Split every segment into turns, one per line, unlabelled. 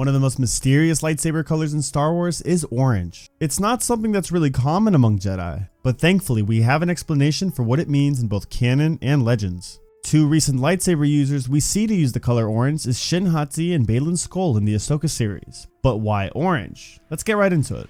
One of the most mysterious lightsaber colors in Star Wars is orange. It's not something that's really common among Jedi, but thankfully we have an explanation for what it means in both canon and legends. Two recent lightsaber users we see to use the color orange is Shin Hati and Baylan Skoll in the Ahsoka series. But why orange? Let's get right into it.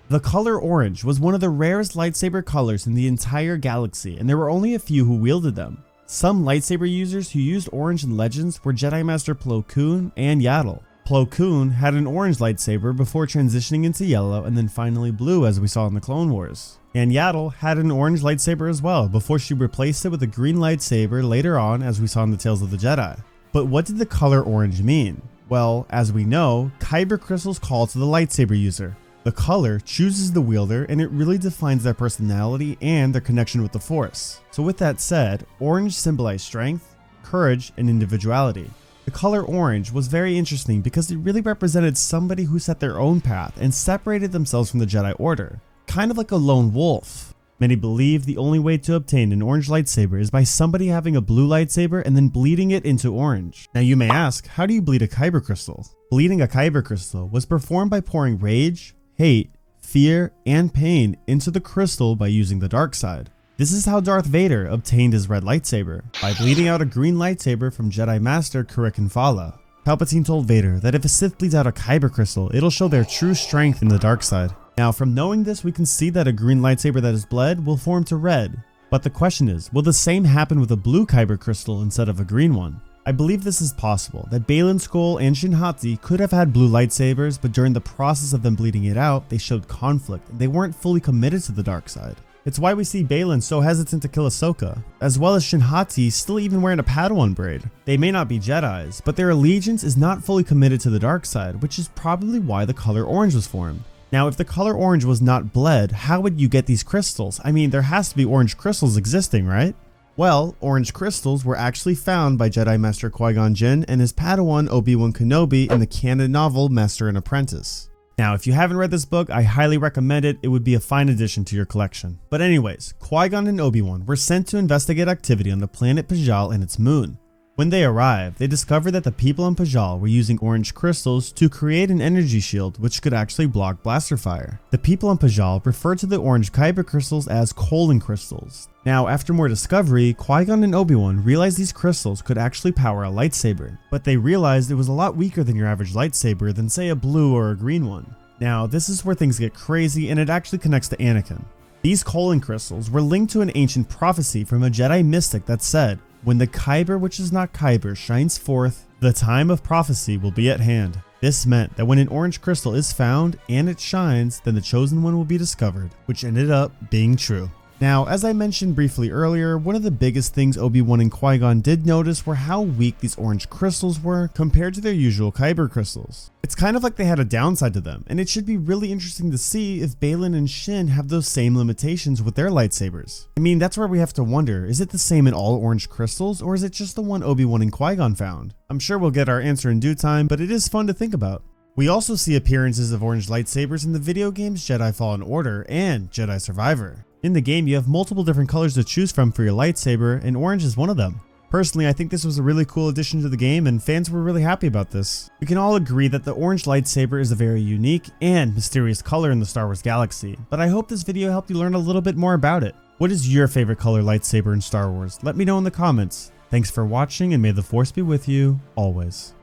The color orange was one of the rarest lightsaber colors in the entire galaxy, and there were only a few who wielded them. Some lightsaber users who used orange in Legends were Jedi Master Plo Koon and Yaddle. Plo Koon had an orange lightsaber before transitioning into yellow and then finally blue as we saw in the Clone Wars. And Yaddle had an orange lightsaber as well before she replaced it with a green lightsaber later on as we saw in the Tales of the Jedi. But what did the color orange mean? Well, as we know, kyber crystals call to the lightsaber user. The color chooses the wielder and it really defines their personality and their connection with the Force. So with that said, orange symbolized strength, courage, and individuality. The color orange was very interesting because it really represented somebody who set their own path and separated themselves from the Jedi Order, kind of like a lone wolf. Many believe the only way to obtain an orange lightsaber is by somebody having a blue lightsaber and then bleeding it into orange. Now you may ask, how do you bleed a kyber crystal? Bleeding a kyber crystal was performed by pouring rage, hate, fear, and pain into the crystal by using the dark side. This is how Darth Vader obtained his red lightsaber, by bleeding out a green lightsaber from Jedi Master Kurikan Fala. Palpatine told Vader that if a Sith bleeds out a kyber crystal, it'll show their true strength in the dark side. Now from knowing this, we can see that a green lightsaber that is bled will form to red. But the question is, will the same happen with a blue kyber crystal instead of a green one? I believe this is possible, that Baylan Skoll and Shin Hati could have had blue lightsabers, but during the process of them bleeding it out, they showed conflict and they weren't fully committed to the dark side. It's why we see Baylan so hesitant to kill Ahsoka, as well as Shin Hati still even wearing a Padawan braid. They may not be Jedis, but their allegiance is not fully committed to the dark side, which is probably why the color orange was formed. Now if the color orange was not bled, how would you get these crystals? I mean, there has to be orange crystals existing, right? Well, orange crystals were actually found by Jedi Master Qui-Gon Jinn and his Padawan Obi-Wan Kenobi in the canon novel Master and Apprentice. Now, if you haven't read this book, I highly recommend it. It would be a fine addition to your collection. But anyways, Qui-Gon and Obi-Wan were sent to investigate activity on the planet Pajal and its moon. When they arrived, they discovered that the people on Pajal were using orange crystals to create an energy shield which could actually block blaster fire. The people on Pajal referred to the orange kyber crystals as colon crystals. Now, after more discovery, Qui-Gon and Obi-Wan realized these crystals could actually power a lightsaber, but they realized it was a lot weaker than your average lightsaber than say a blue or a green one. Now, this is where things get crazy and it actually connects to Anakin. These colon crystals were linked to an ancient prophecy from a Jedi mystic that said, when the kyber which is not kyber shines forth, the time of prophecy will be at hand. This meant that when an orange crystal is found and it shines, then the chosen one will be discovered, which ended up being true. Now, as I mentioned briefly earlier, one of the biggest things Obi-Wan and Qui-Gon did notice were how weak these orange crystals were compared to their usual kyber crystals. It's kind of like they had a downside to them, and it should be really interesting to see if Baylan and Shin have those same limitations with their lightsabers. I mean, that's where we have to wonder, is it the same in all orange crystals, or is it just the one Obi-Wan and Qui-Gon found? I'm sure we'll get our answer in due time, but it is fun to think about. We also see appearances of orange lightsabers in the video games Jedi Fallen Order and Jedi Survivor. In the game, you have multiple different colors to choose from for your lightsaber, and orange is one of them. Personally, I think this was a really cool addition to the game, and fans were really happy about this. We can all agree that the orange lightsaber is a very unique and mysterious color in the Star Wars galaxy, but I hope this video helped you learn a little bit more about it. What is your favorite color lightsaber in Star Wars? Let me know in the comments. Thanks for watching, and may the Force be with you, always.